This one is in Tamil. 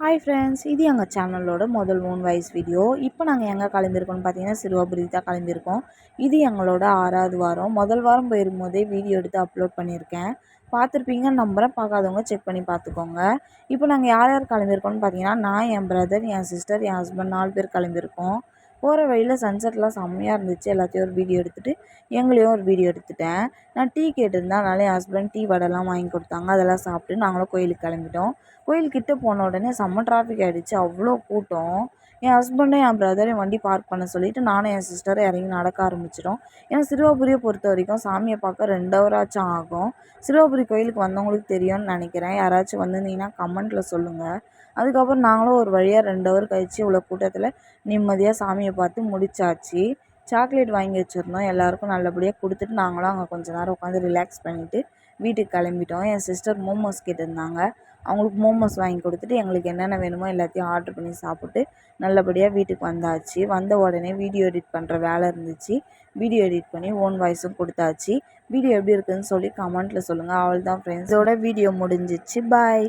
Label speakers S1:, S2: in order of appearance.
S1: ஹாய் ஃப்ரெண்ட்ஸ், இது எங்கள் சேனலோட முதல் 3 வயசு வீடியோ. இப்போ நாங்கள் எங்கே கிளம்பியிருக்கோம்னு பார்த்தீங்கன்னா சிறுவாபுரி தான் கிளம்பியிருக்கோம். இது எங்களோட 6வது வாரம். முதல் வாரம் போயிருக்கும்போதே வீடியோ எடுத்து அப்லோட் பண்ணியிருக்கேன். பார்த்துருப்பீங்கன்னு நம்புகிறேன். பார்க்காதவங்க செக் பண்ணி பார்த்துக்கோங்க. இப்போ நாங்கள் யார் யார் கிளம்பியிருக்கோம்னு பார்த்தீங்கன்னா நான், என் பிரதர், என் சிஸ்டர், என் ஹஸ்பண்ட் 4 பேர் கிளம்பியிருக்கோம். போகிற வழியில் சன்செட்லாம் செம்மையாக இருந்துச்சு. எல்லாத்தையும் ஒரு வீடியோ எடுத்துகிட்டு எங்களையும் ஒரு வீடியோ எடுத்துட்டேன். நான் டீ கேட்டிருந்தேன். அதனால என் ஹஸ்பண்ட் டீ வடைலாம் வாங்கி கொடுத்தாங்க. அதெல்லாம் சாப்பிட்டு நாங்களும் கோயிலுக்கு கிளம்பிட்டோம். கோயில்கிட்ட போன உடனே செம்ம டிராஃபிக் ஆகிடுச்சு. அவ்வளோ கூட்டம். என் ஹஸ்பண்டும் என் பிரதரையும் வண்டி பார்க் பண்ண சொல்லிவிட்டு நானும் என் சிஸ்டரும் இறங்கி நடக்க ஆரம்பிச்சிட்டோம். ஏன்னா சிறுவாபுரியை பொறுத்த வரைக்கும் சாமியை பார்க்க 2 ஹவராச்சும் ஆகும். சிறுவாபுரி கோயிலுக்கு வந்தவங்களுக்கு தெரியும்னு நினைக்கிறேன். யாராச்சும் வந்திருந்தீங்கன்னா கமெண்ட்டில் சொல்லுங்கள். அதுக்கப்புறம் நாங்களும் ஒரு வழியாக 2 ஹவர் கழித்து இவ்வளோ கூட்டத்தில் நிம்மதியாக சாமியை பார்த்து முடிச்சாச்சு. சாக்லேட் வாங்கி வச்சுருந்தோம். எல்லாேருக்கும் நல்லபடியாக கொடுத்துட்டு நாங்களும் அங்கே கொஞ்சம் நேரம் உட்காந்து ரிலாக்ஸ் பண்ணிவிட்டு வீட்டுக்கு கிளம்பிட்டோம். என் சிஸ்டர் மோமோஸ் கேட்டிருந்தாங்க. அவங்களுக்கு மோமோஸ் வாங்கி கொடுத்துட்டு எங்களுக்கு என்னென்ன வேணுமோ எல்லாத்தையும் ஆர்டர் பண்ணி சாப்பிட்டு நல்லபடியாக வீட்டுக்கு வந்தாச்சு. வந்த உடனே வீடியோ எடிட் பண்ணுற வேலை இருந்துச்சு. வீடியோ எடிட் பண்ணி ஓன் வாய்ஸும் கொடுத்தாச்சு. வீடியோ எப்படி இருக்குதுன்னு சொல்லி கமெண்ட்டில் சொல்லுங்கள். அவள் தான் ஃப்ரெண்ட்ஸோட வீடியோ முடிஞ்சிச்சு. பாய்.